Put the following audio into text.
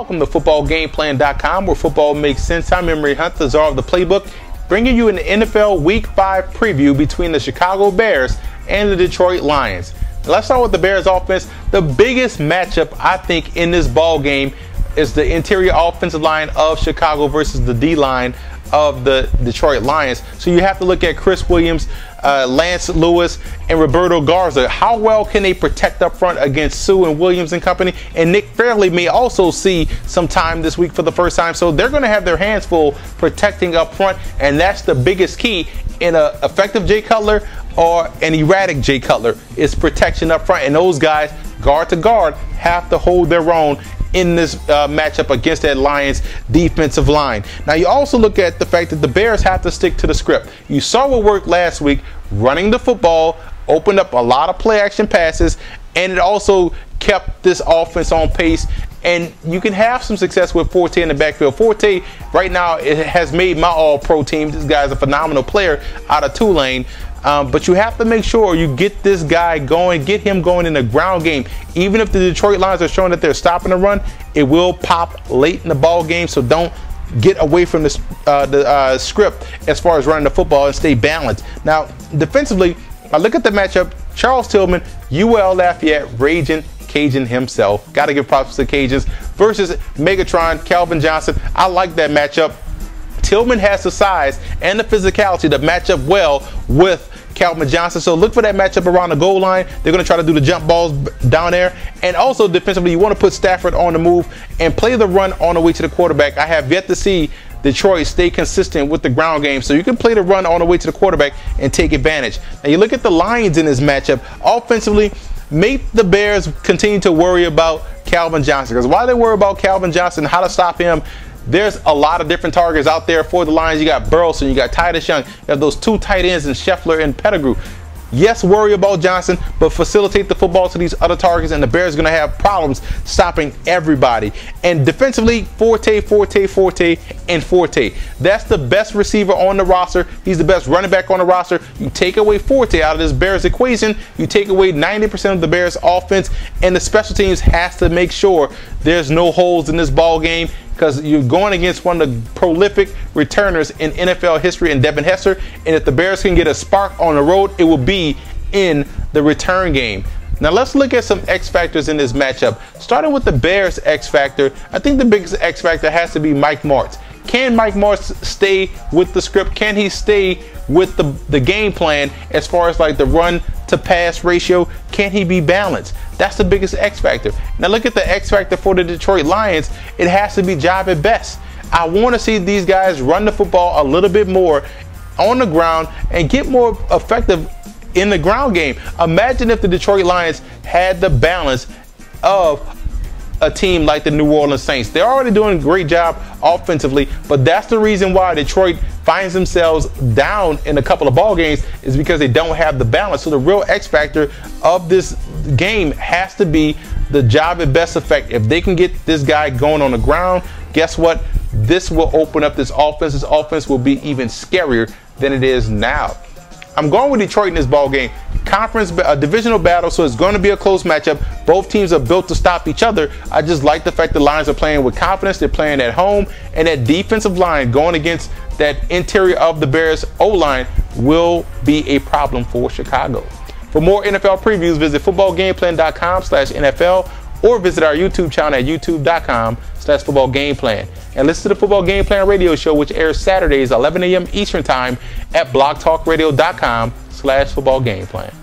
Welcome to footballgameplan.com, where football makes sense. I'm Emery Hunt, the czar of the playbook, bringing you an NFL Week 5 preview between the Chicago Bears and the Detroit Lions. Now, let's start with the Bears offense. The biggest matchup, I think, in this ball game is the interior offensive line of Chicago versus the D-line of the Detroit Lions. So you have to look at Chris Williams, Lance Lewis, and Roberto Garza. How well can they protect up front against Sue and Williams and company? And Nick Fairley may also see some time this week for the first time. So they're going to have their hands full protecting up front, and that's the biggest key in an effective Jay Cutler or an erratic Jay Cutler is protection up front. And those guys, guard to guard, have to hold their own in this matchup against that Lions defensive line. Now you also look at the fact that the Bears have to stick to the script. You saw what worked last week, running the football, opened up a lot of play action passes, and it also kept this offense on pace. And you can have some success with Forte in the backfield. Forte right now has made my all-pro team. This guy's a phenomenal player out of Tulane. But you have to make sure you get this guy going, get him going in the ground game. Even if the Detroit Lions are showing that they're stopping the run, it will pop late in the ball game. So don't get away from the script as far as running the football and stay balanced. Now, defensively, I look at the matchup. Charles Tillman, UL Lafayette, raging Cajun himself. Got to give props to the Cajuns versus Megatron, Calvin Johnson. I like that matchup. Tillman has the size and the physicality to match up well with Calvin Johnson. So look for that matchup around the goal line. They're going to try to do the jump balls down there. And also defensively, you want to put Stafford on the move and play the run on the way to the quarterback. I have yet to see Detroit stay consistent with the ground game. So you can play the run on the way to the quarterback and take advantage. Now you look at the Lions in this matchup. Offensively, make the Bears continue to worry about Calvin Johnson. Because while they worry about Calvin Johnson, how to stop him, there's a lot of different targets out there for the Lions. You got Burleson, you got Titus Young, you have those two tight ends in Scheffler and Pettigrew. Yes, worry about Johnson, but facilitate the football to these other targets, and the Bears are going to have problems stopping everybody. And defensively, Forte, and Forte. That's the best receiver on the roster. He's the best running back on the roster. You take away Forte out of this Bears equation, you take away 90% of the Bears offense, and the special teams has to make sure there's no holes in this ball game, because you're going against one of the prolific returners in NFL history in Devin Hester. And if the Bears can get a spark on the road, it will be in the return game. Now let's look at some X factors in this matchup. Starting with the Bears X factor, I think the biggest X factor has to be Mike Martz. Can Mike Martz stay with the script? Can he stay with the game plan as far as like the run to pass ratio? Can he be balanced? That's the biggest X factor. Now look at the X factor for the Detroit Lions. It has to be Jahvid Best. I want to see these guys run the football a little bit more on the ground and get more effective in the ground game. Imagine if the Detroit Lions had the balance of a team like the New Orleans Saints. They're already doing a great job offensively, but that's the reason why Detroit finds themselves down in a couple of ball games, is because they don't have the balance. So the real X factor of this game has to be the Jahvid Best effect. If they can get this guy going on the ground, guess what? This will open up this offense. This offense will be even scarier than it is now. I'm going with Detroit in this ball game. Conference, a divisional battle, so it's going to be a close matchup. Both teams are built to stop each other. I just like the fact the Lions are playing with confidence. They're playing at home, and that defensive line going against that interior of the Bears O-line will be a problem for Chicago. For more NFL previews, visit footballgameplan.com/NFL or visit our YouTube channel at youtube.com/footballgameplan. And listen to the Football Game Plan radio show, which airs Saturdays 11 a.m. Eastern Time at blogtalkradio.com/footballgameplan.